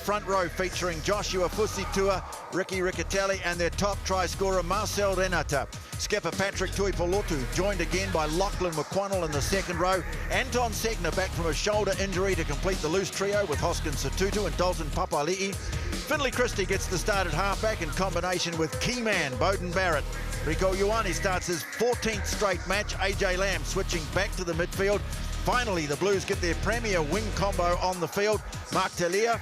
front row featuring Joshua Fusitua, Ricky Riccatelli and their top try scorer Marcel Renata. Skipper Patrick Tuipulotu joined again by Lachlan McQuannell in the second row. Anton Segner back from a shoulder injury to complete the loose trio with Hoskins Satutu and Dalton Papali'i. Finley Christie gets the start at halfback in combination with key man Beauden Barrett. Rico Ioane starts his 14th straight match. AJ Lamb switching back to the midfield. Finally, the Blues get their premier wing combo on the field. Mark Talia,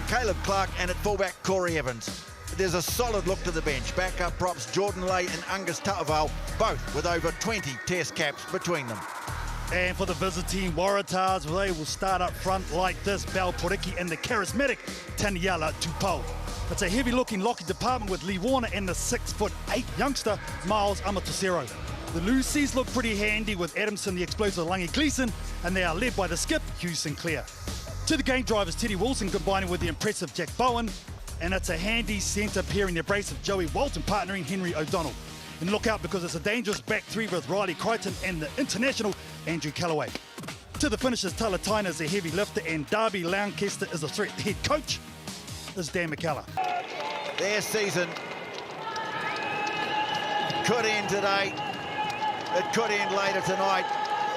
Caleb Clark, and at fullback, Corey Evans. There's a solid look to the bench. Backup props Jordan Lay and Angus Ta'aval, both with over 20 test caps between them. And for the visiting Waratahs, they will start up front like this. Bal Poriki and the charismatic Taniela Tupou. It's a heavy-looking Lockie department with Lee Warner and the 6'8" youngster Miles Amatosero. The Lucy's look pretty handy with Adamson, the explosive Langi Gleeson, and they are led by the skip, Hugh Sinclair. To the game drivers, Teddy Wilson combining with the impressive Jack Bowen, and it's a handy centre pairing the abrasive Joey Walton partnering Henry O'Donnell. And look out because it's a dangerous back three with Riley Crichton and the international Andrew Callaway. To the finishers, Talataina is a heavy lifter and Darby Lancaster is a threat. The head coach is Dan McCullough. Their season could end today. It could end later tonight,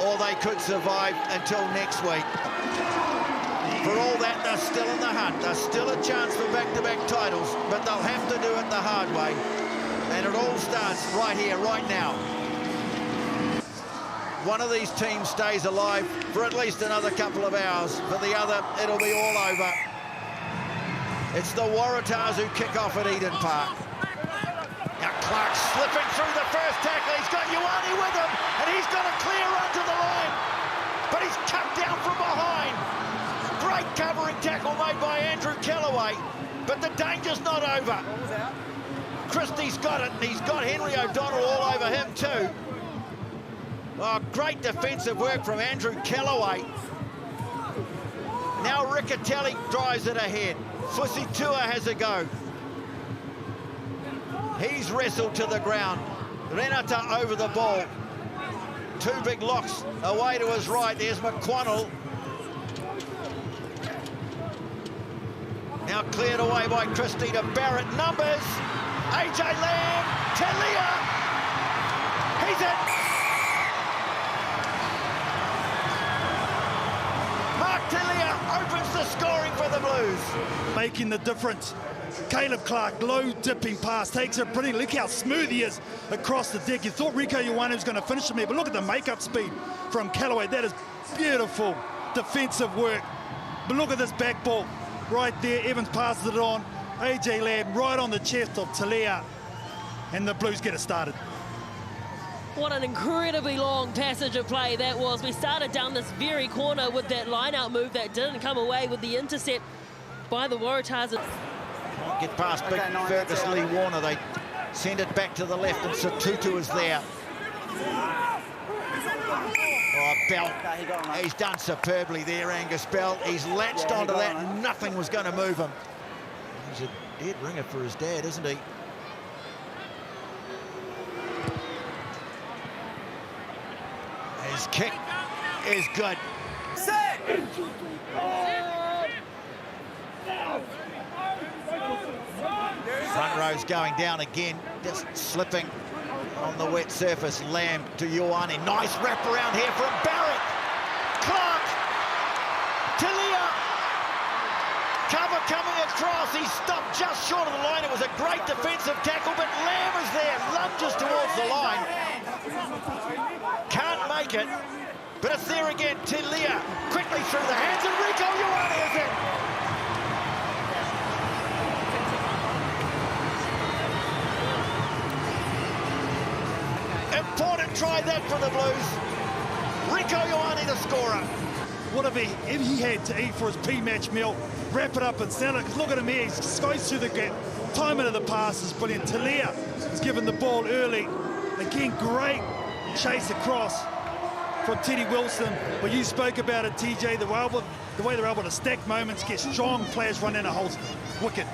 or they could survive until next week. For all that, they're still in the hunt. There's still a chance for back-to-back titles, but they'll have to do it the hard way. And it all starts right here, right now. One of these teams stays alive for at least another couple of hours. For the other, it'll be all over. It's the Waratahs who kick off at Eden Park. Now Clark slipping through the first tackle. He's got Ioane with him, and he's got a clear run to the line. But he's cut down from behind. Great covering tackle made by Andrew Callaway, but the danger's not over. Christie's got it, and he's got Henry O'Donnell all over him too. Oh, great defensive work from Andrew Callaway. Now Riccatelli drives it ahead. Fusitua has a go. He's wrestled to the ground. Renata over the ball. Two big locks away to his right. There's McQuannell. Now cleared away by Christie to Barrett. Numbers. AJ Lamb. Talia. He's it. Mark Talia opens the scoring for the Blues. Making the difference. Caleb Clark, low dipping pass, takes it pretty. Look how smooth he is across the deck. You thought Rico Ioane was going to finish him here, but look at the make-up speed from Callaway. That is beautiful defensive work. But look at this back ball right there. Evans passes it on. AJ Lamb right on the chest of Talia, and the Blues get it started. What an incredibly long passage of play that was. We started down this very corner with that line-out move that didn't come away with the intercept by the Waratahs. Get past big Fergus Lee Warner. They send it back to the left, and Satutu is there. Oh, Bell. He's done superbly there, Angus Bell. He's latched onto that, and nothing was going to move him. He's a dead ringer for his dad, isn't he? His kick is good. Front row's going down again, just slipping on the wet surface. Lamb to Ioane. Nice wrap around here from Barrett. Clark. Talia. Cover coming across. He stopped just short of the line. It was a great defensive tackle, but Lamb is there. Lunges towards the line. Can't make it, but it's there again. Talia quickly through the hands, and Rico Ioane is in. Important try that for the Blues. Rico Ioane, the scorer. What if he had to eat for his pre-match meal, wrap it up and sell it? Because look at him here, he goes through the gap. Timing of the pass is brilliant. Talia is given the ball early. Again, great chase across from Teddy Wilson. Well, you spoke about it, TJ, the way they're able to stack moments, get strong players run in a holes. Wicked.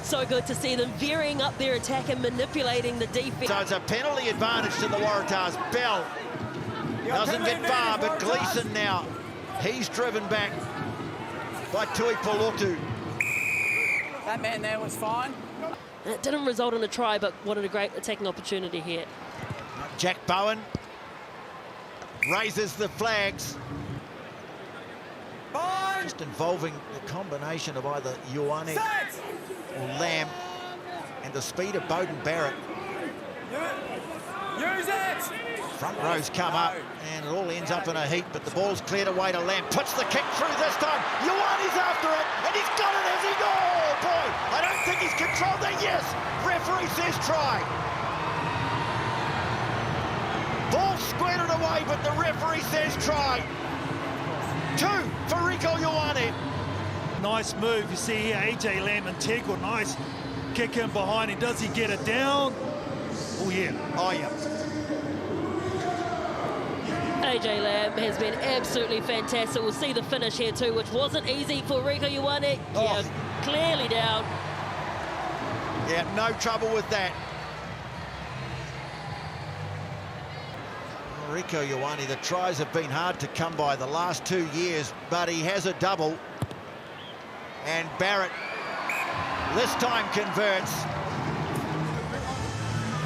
So good to see them veering up their attack and manipulating the defense. So it's a penalty advantage to the Waratahs. Bell doesn't get far, but Gleeson now, he's driven back by Tuipulotu. That man there was fine. And it didn't result in a try, but what a great attacking opportunity here. Jack Bowen raises the flags. Just involving the combination of either Ioane or Lamb and the speed of Bowden Barrett. Use it! Front rows come up and it all ends up in a heap, but the ball's cleared away to Lamb. Puts the kick through this time. Ioane's after it and he's got it as he goes. Oh boy, I don't think he's controlled that. Yes, referee says try. Ball squirted away, but the referee says try. 2 for Rico Ioane. Nice move. You see here, AJ Lamb and Tego. Nice kick in behind him. Does he get it down? Oh, yeah. Oh, yeah. AJ Lamb has been absolutely fantastic. We'll see the finish here too, which wasn't easy for Rico Ioane. Yeah, clearly down. Yeah, no trouble with that. Rico Ioane, the tries have been hard to come by the last 2 years, but he has a double. And Barrett this time converts.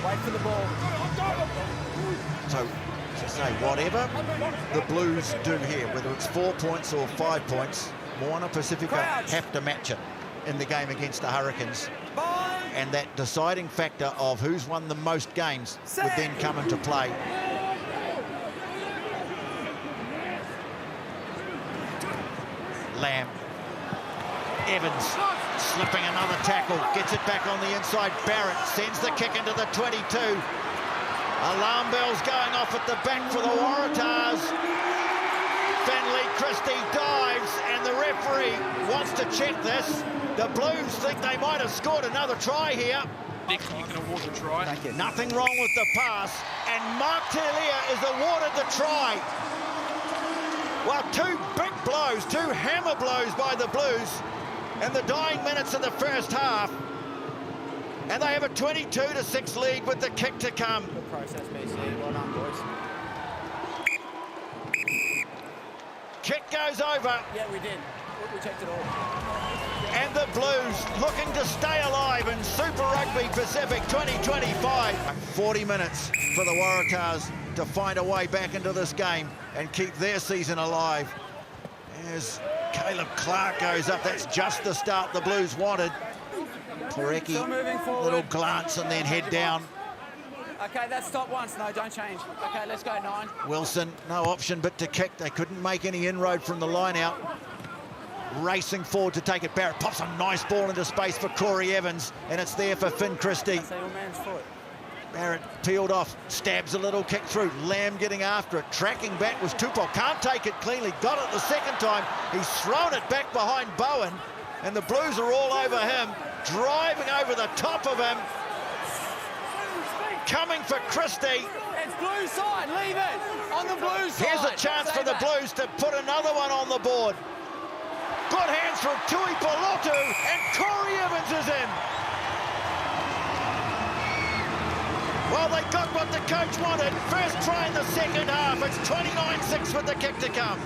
Wait for the ball. So, to say, whatever the Blues do here, whether it's 4 points or 5 points, Moana Pacifica have to match it in the game against the Hurricanes. And that deciding factor of who's won the most games would then come into play. Lamb. Evans slipping another tackle, gets it back on the inside. Barrett sends the kick into the 22. Alarm bells going off at the back for the Waratahs. Finley Christie dives and the referee wants to check this. The Blues think they might have scored another try here. You can award the try. Thank you. Nothing wrong with the pass, and Mark Talia is awarded the try. Well, 2 big blows, 2 hammer blows by the Blues in the dying minutes of the first half. And they have a 22-6 lead with the kick to come. Good process, BC. Well done, boys. Kick goes over. Yeah, we did. We checked it all. And the Blues looking to stay alive in Super Rugby Pacific 2025. 40 minutes for the Waratahs to find a way back into this game and keep their season alive. As Caleb Clark goes up, that's just the start the Blues wanted. Porecki, little glance and then head down. Okay, that's stop once. No, don't change. Okay, let's go 9. Wilson, no option but to kick. They couldn't make any inroad from the line out. Racing forward to take it. Barrett pops a nice ball into space for Corey Evans, and it's there for Finn Christie. That's your man's foot. Barrett peeled off, stabs a little kick through. Lamb getting after it. Tracking back was Tupou. Can't take it cleanly. Got it the second time. He's thrown it back behind Bowen, and the Blues are all over him. Driving over the top of him. Coming for Christie. It's blue side. Leave it. On the blue side. Here's a chance for the Blues to put another one on the board. Good hands from Tui Polotu, and Corey Evans is in. Well, they got what the coach wanted. First try in the second half. It's 29-6 with the kick to come.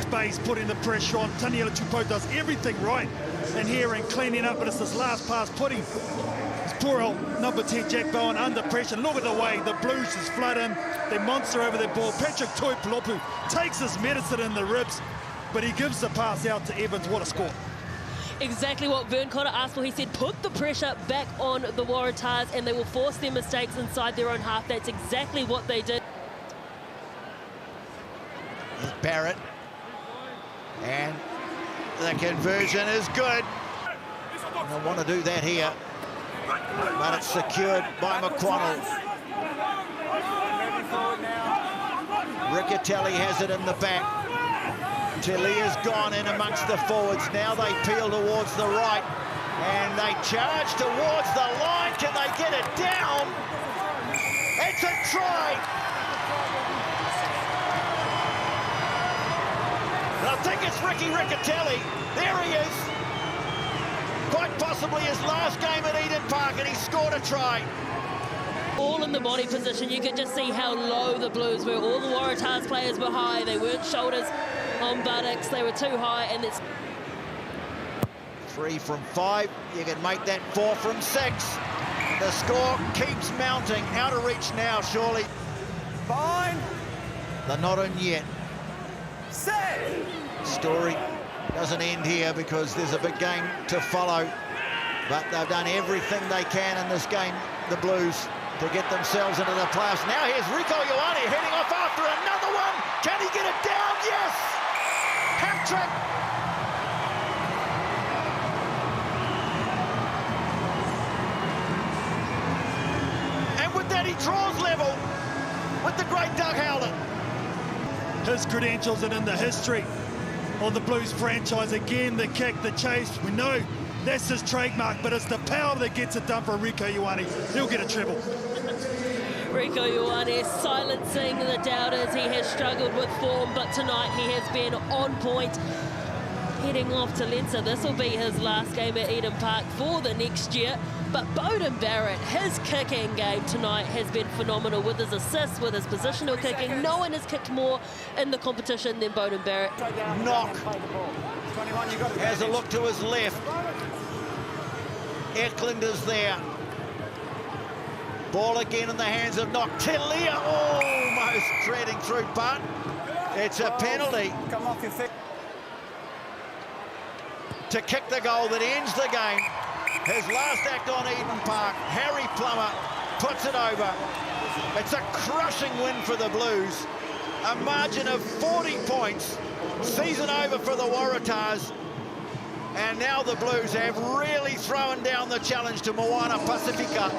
Space, putting the pressure on. Taniela Tupou does everything right in here and cleaning up, but it's this last pass putting his poor old number 10 Jack Bowen under pressure. Look at the way the Blues just flood in. They monster over their ball. Patrick Tuipulotu takes his medicine in the ribs, but he gives the pass out to Evans. What a score. Exactly what Vern Cotter asked for. He said, put the pressure back on the Waratahs and they will force their mistakes inside their own half. That's exactly what they did. Here's Barrett. And the conversion is good. They want to do that here. But it's secured by McQuannell. Riccatelli has it in the back. Talia's gone in amongst the forwards. Now they peel towards the right. And they charge towards the line. Can they get it down? It's a try. I think it's Ricky Riccatelli. There he is. Quite possibly his last game at Eden Park, and he scored a try. All in the body position. You could just see how low the Blues were. All the Waratahs players were high. They weren't shoulders on buttocks. They were too high, and it's 3 from 5. You can make that 4 from 6. The score keeps mounting. Out of reach now, surely. Fine. They're not in yet. Set. Story doesn't end here because there's a big game to follow. But they've done everything they can in this game, the Blues, to get themselves into the playoffs. Now here's Rieko Ioane heading off after another one. Can he get it down? Yes! Hat-trick! And with that, he draws level with the great Doug Howland. His credentials are in the history of the Blues franchise. Again, the kick, the chase, we know that's his trademark, but it's the power that gets it done for Rieko Ioane. He'll get a treble. Rieko Ioane silencing the doubters. He has struggled with form, but tonight he has been on point. Heading off to Leinster, this will be his last game at Eden Park for the next year. But Beauden Barrett, his kicking game tonight has been phenomenal with his assists, with his positional kicking. No one has kicked more in the competition than Beauden Barrett. Knock has a look to his left. Eklund is there. Ball again in the hands of Knock. Telia almost threading through, but it's a penalty. Come off your feet. To kick the goal that ends the game. His last act on Eden Park. Harry Plummer puts it over. It's a crushing win for the Blues. A margin of 40 points. Season over for the Waratahs. And now the Blues have really thrown down the challenge to Moana Pacifica.